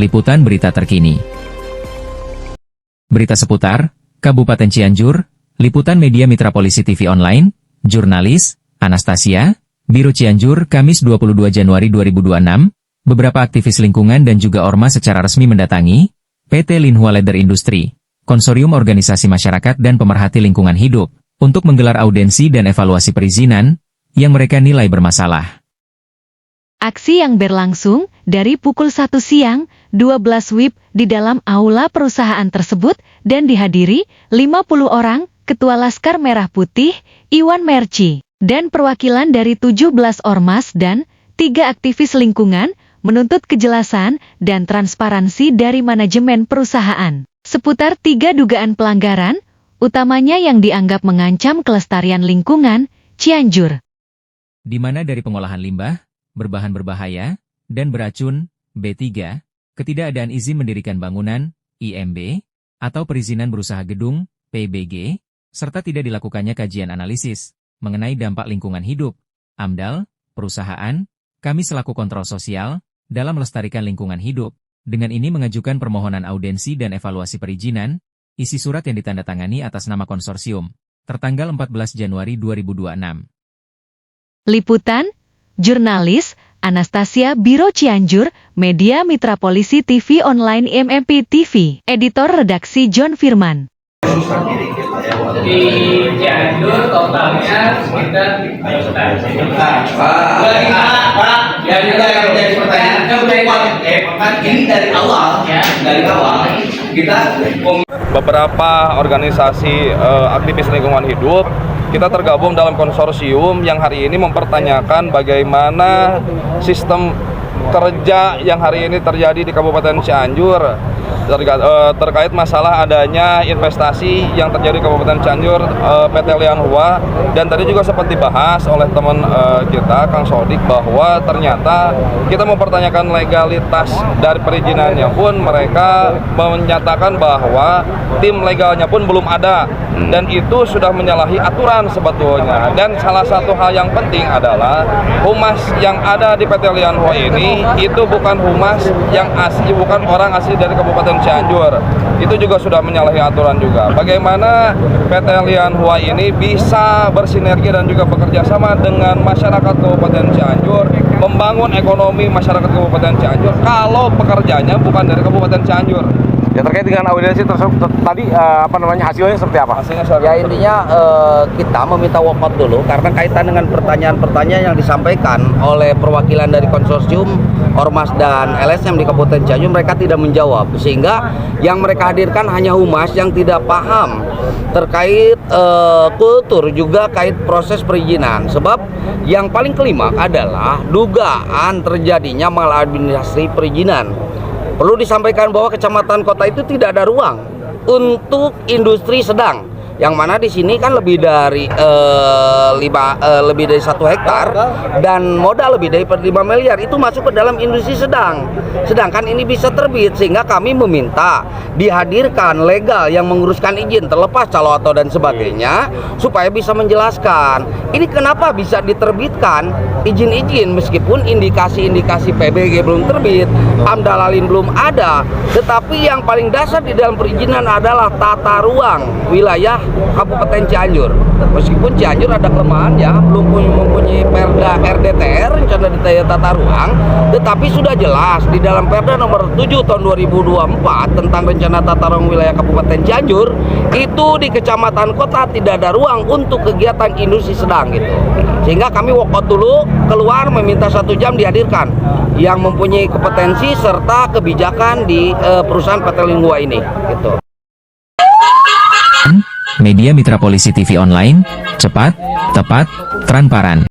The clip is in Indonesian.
liputan berita terkini. Berita seputar Kabupaten Cianjur, liputan media Mitra Polisi TV Online, jurnalis Anastasia, Biro Cianjur, Kamis 22 Januari 2026, beberapa aktivis lingkungan dan juga ormas secara resmi mendatangi PT Linhua Leather Industry, Konsorium Organisasi Masyarakat dan Pemerhati Lingkungan Hidup, untuk menggelar audensi dan evaluasi perizinan yang mereka nilai bermasalah. Aksi yang berlangsung dari pukul 1 siang, 12 WIB di dalam aula perusahaan tersebut dan dihadiri 50 orang, Ketua Laskar Merah Putih, Iwan Merci, dan perwakilan dari 17 ormas dan 3 aktivis lingkungan, menuntut kejelasan dan transparansi dari manajemen perusahaan seputar 3 dugaan pelanggaran, utamanya yang dianggap mengancam kelestarian lingkungan, Cianjur. Di mana dari pengolahan limbah, berbahan berbahaya, dan beracun, B3, ketidakadaan izin mendirikan bangunan, IMB, atau perizinan berusaha gedung, PBG, serta tidak dilakukannya kajian analisis mengenai dampak lingkungan hidup, AMDAL, perusahaan, kami selaku kontrol sosial, dalam melestarikan lingkungan hidup, dengan ini mengajukan permohonan audensi dan evaluasi perizinan, isi surat yang ditandatangani atas nama konsorsium, tertanggal 14 Januari 2026. Liputan Jurnalis Anastasia, Biro Cianjur, Media Mitra Polisi TV Online MMP TV, Editor Redaksi John Firman. Di Cianjur totalnya sekitar 5 juta. Pak, yang jadi pertanyaan, ini dari awal kita beberapa organisasi aktivis lingkungan hidup, kita tergabung dalam konsorsium yang hari ini mempertanyakan bagaimana sistem kerja yang hari ini terjadi di Kabupaten Cianjur terkait masalah adanya investasi yang terjadi di Kabupaten Cianjur, PT Linhua, dan tadi juga sempat dibahas oleh teman kita Kang Sodik bahwa ternyata kita mempertanyakan legalitas dari perizinannya pun mereka menyatakan bahwa tim legalnya pun belum ada dan itu sudah menyalahi aturan sebetulnya. Dan salah satu hal yang penting adalah humas yang ada di PT Linhua ini itu bukan humas yang asli, bukan orang asli dari Kabupaten Cianjur. Itu juga sudah menyalahi aturan juga. Bagaimana PT Linhua ini bisa bersinergi dan juga bekerja sama dengan masyarakat Kabupaten Cianjur, membangun ekonomi masyarakat Kabupaten Cianjur kalau pekerjanya bukan dari Kabupaten Cianjur. Ya, terkait dengan audiensi tersebut tadi hasilnya seperti apa? Ya intinya kita meminta walkout dulu karena kaitan dengan pertanyaan-pertanyaan yang disampaikan oleh perwakilan dari konsorsium ormas dan LSM di Kabupaten Cianjur, mereka tidak menjawab sehingga yang mereka hadirkan hanya humas yang tidak paham terkait kultur juga kait proses perizinan. Sebab yang paling kelima adalah dugaan terjadinya maladministrasi perizinan. Perlu disampaikan bahwa kecamatan kota itu tidak ada ruang untuk industri sedang, yang mana di sini kan lebih dari 1 hektar dan modal lebih dari 5 miliar itu masuk ke dalam industri sedang. Sedangkan ini bisa terbit sehingga kami meminta dihadirkan legal yang menguruskan izin terlepas calo atau dan sebagainya supaya bisa menjelaskan ini kenapa bisa diterbitkan izin-izin meskipun indikasi-indikasi PBG belum terbit, AMDALALIN belum ada, tetapi yang paling dasar di dalam perizinan adalah tata ruang wilayah Kabupaten Cianjur. Meskipun Cianjur ada kelemahan ya, belum mempunyai Perda RDTR rencana detail tata ruang, tetapi sudah jelas di dalam Perda nomor 7 tahun 2024 tentang rencana tata ruang wilayah Kabupaten Cianjur itu di kecamatan kota tidak ada ruang untuk kegiatan industri sedang gitu. Sehingga kami walkout dulu, keluar meminta 1 jam dihadirkan yang mempunyai kompetensi serta kebijakan di perusahaan PT Linhua ini gitu. Media Mitra Polisi TV Online, cepat, tepat, transparan.